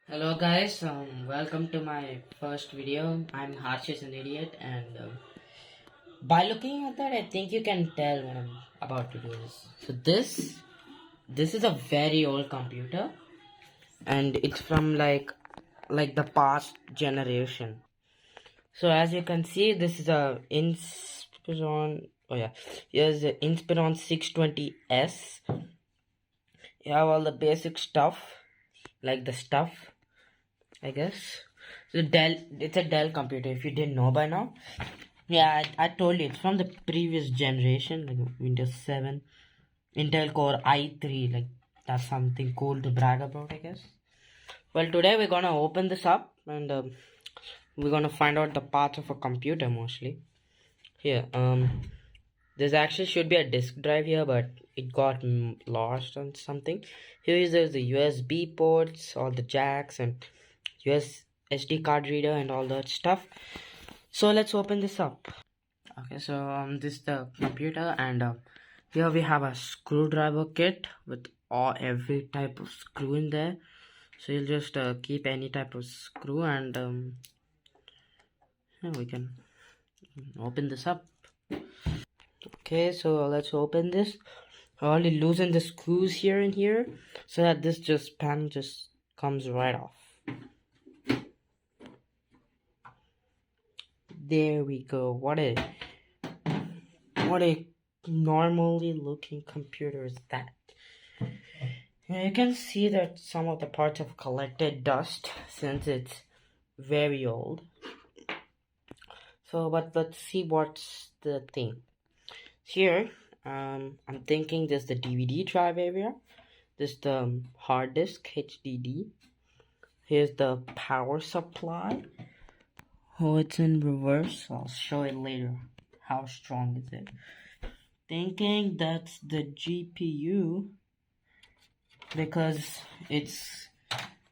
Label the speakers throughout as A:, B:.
A: Hello guys, welcome to my first video. I'm Harshish an idiot, and by looking at that I think you can tell what I'm about to do this. So this is a very old computer, and it's from like the past generation. So as you can see, this is a Inspiron. Oh yeah, here's the Inspiron 620S. You have all the basic stuff, like the stuff, I guess. So it's a Dell computer. If you didn't know by now, yeah, I told you it's from the previous generation, like Windows 7, Intel Core i3. Like that's something cool to brag about, I guess. Well, today we're gonna open this up and we're gonna find out the parts of a computer mostly. Here, there's actually should be a disk drive here, but it got lost on something. Here is the USB ports, all the jacks, and US SD card reader and all that stuff. So let's open this up. Okay, so this is the computer, and here we have a screwdriver kit with every type of screw in there. So you'll just keep any type of screw, and yeah, we can open this up. Okay, so let's open this. I already loosen the screws here and here so that this pan just comes right off. There we go. What a normally looking computer is that. You can see that some of the parts have collected dust since it's very old. So, but let's see what's the thing. Here, I'm thinking there's the DVD drive area. There's the hard disk HDD. Here's the power supply. Oh, it's in reverse. I'll show it later. How strong is it? Thinking that's the GPU because it's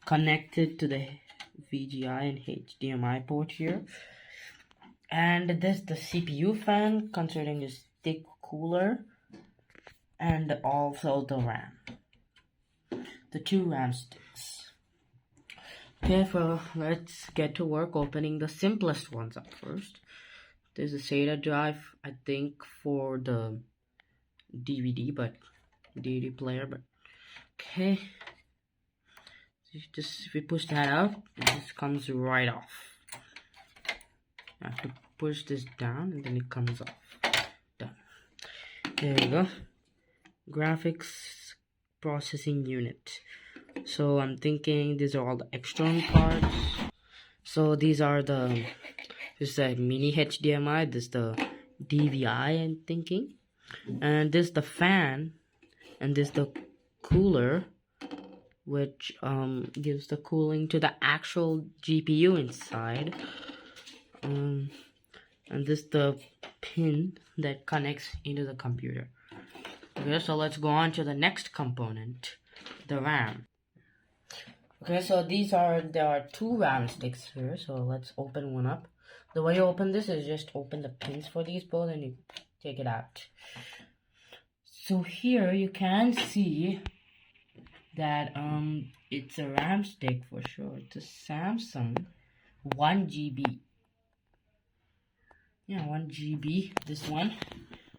A: connected to the VGA and HDMI port here. And this the CPU fan, considering it's thick cooler, and also the RAM. The two RAM sticks. Okay, so let's get to work opening the simplest ones up first. There's a SATA drive, I think, for the DVD player, but okay. Just if we push that out, it just comes right off. I have to push this down and then it comes off. Done. There we go. Graphics processing unit. So I'm thinking these are all the external parts. So these are this is a mini HDMI, this is the DVI I'm thinking. And this is the fan, and this is the cooler, which gives the cooling to the actual GPU inside. And this is the pin that connects into the computer. Okay, so let's go on to the next component, the RAM. Okay, so there are two RAM sticks here, so let's open one up. The way you open this is just open the pins for these both and you take it out. So here you can see that it's a RAM stick for sure. It's a Samsung 1 GB. Yeah, 1 GB, this one.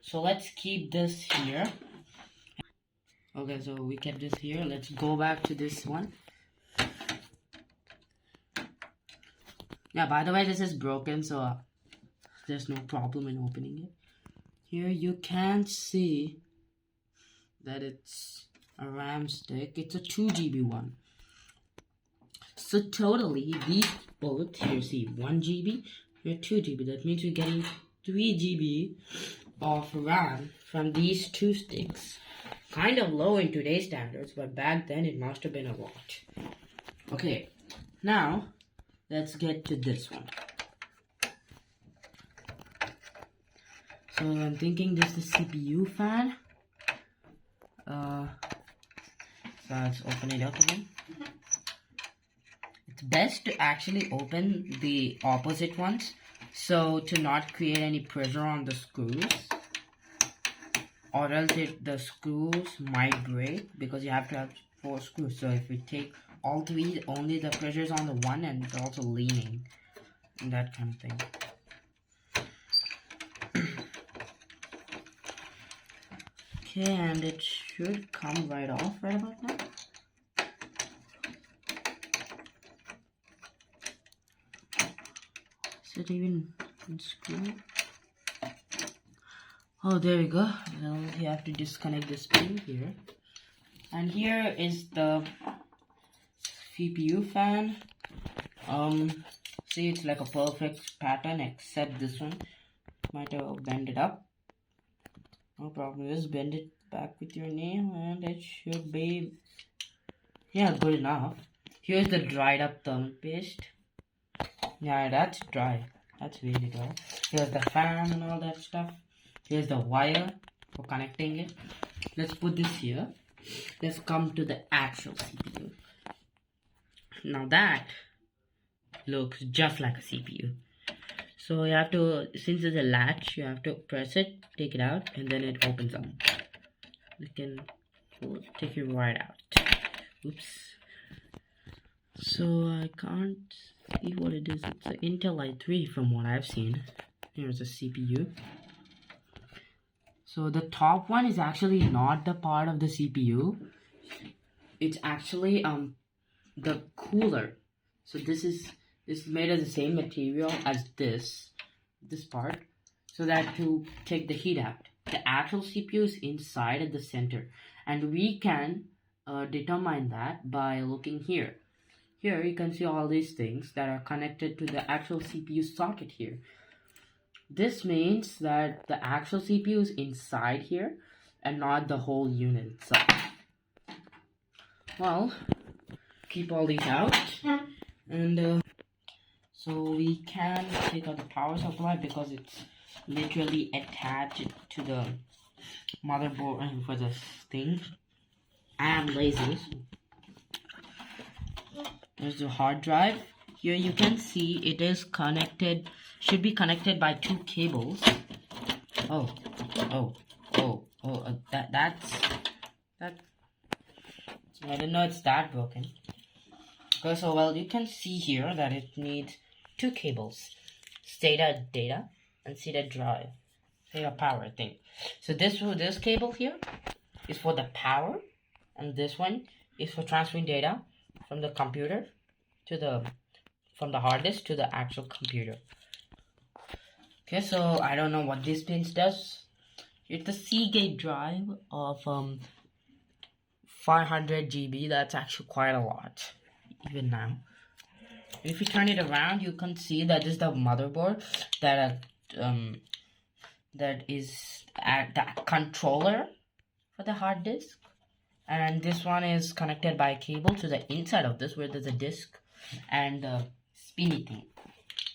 A: So let's keep this here. Okay, so we kept this here. Let's go back to this one. Yeah, by the way, this is broken, so there's no problem in opening it. Here you can see that it's a RAM stick. It's a 2 GB one. So totally, these both, here see 1 GB, here 2 GB. That means we're getting 3 GB of RAM from these two sticks. Kind of low in today's standards, but back then it must have been a lot. Okay, now let's get to this one. So I'm thinking this is CPU fan. So let's open it up again. It's best to actually open the opposite ones, so to not create any pressure on the screws, or else the screws might break because you have to have 4 screws. So if we take all three, only the pressure is on the one and it's also leaning and that kind of thing. Okay, and it should come right off right about now. Is it even unscrewed? Oh, there we go. Well, you have to disconnect this pin here. And here is the CPU fan. See, it's like a perfect pattern except this one. Might have bend it up. No problem, just bend it back with your nail and it should be, yeah, good enough. Here's the dried up toothpaste. Yeah, that's dry. That's really dry. Here's the fan and all that stuff. Here's the wire for connecting it. Let's put this here. Let's come to the actual CPU. Now that looks just like a CPU. So you have to, since there's a latch, you have to press it, take it out, and then it opens up. You can take it right out. Oops. So I can't see what it is. It's an Intel i3 from what I've seen. Here's the CPU. So the top one is actually not the part of the CPU. It's actually the cooler. So this is made of the same material as this part, so that to take the heat out. The actual CPU is inside at the center, and we can determine that by looking here. Here you can see all these things that are connected to the actual CPU socket here. This means that the actual CPU is inside here and not the whole unit itself. Well, keep all these out, and so we can take out the power supply because it's literally attached to the motherboard for this thing. I am lazy. There's the hard drive. Here you can see it is connected, should be connected by two cables. That's I didn't know it's that broken. Okay, so well, you can see here that it needs two cables, SATA data and SATA drive, SATA power thing. So this cable here is for the power, and this one is for transferring data from the computer to from the hard disk to the actual computer. Okay, so I don't know what this pin does. It's a Seagate drive of 500 GB. That's actually quite a lot, even now. If you turn it around, you can see that this is the motherboard that is the controller for the hard disk, and this one is connected by a cable to the inside of this, where there's a disk and the spinny thing.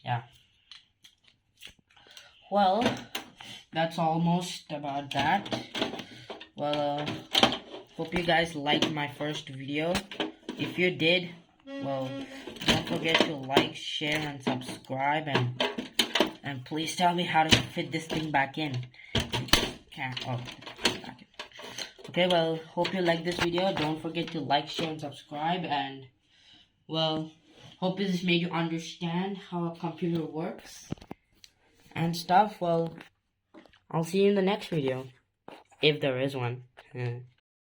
A: Yeah. Well, that's almost about that. Well, hope you guys liked my first video. If you did, well, don't forget to like, share, and subscribe, and please tell me how to fit this thing back in. Okay, well, hope you like this video. Don't forget to like, share, and subscribe, and well, hope this made you understand how a computer works and stuff. Well, I'll see you in the next video, if there is one.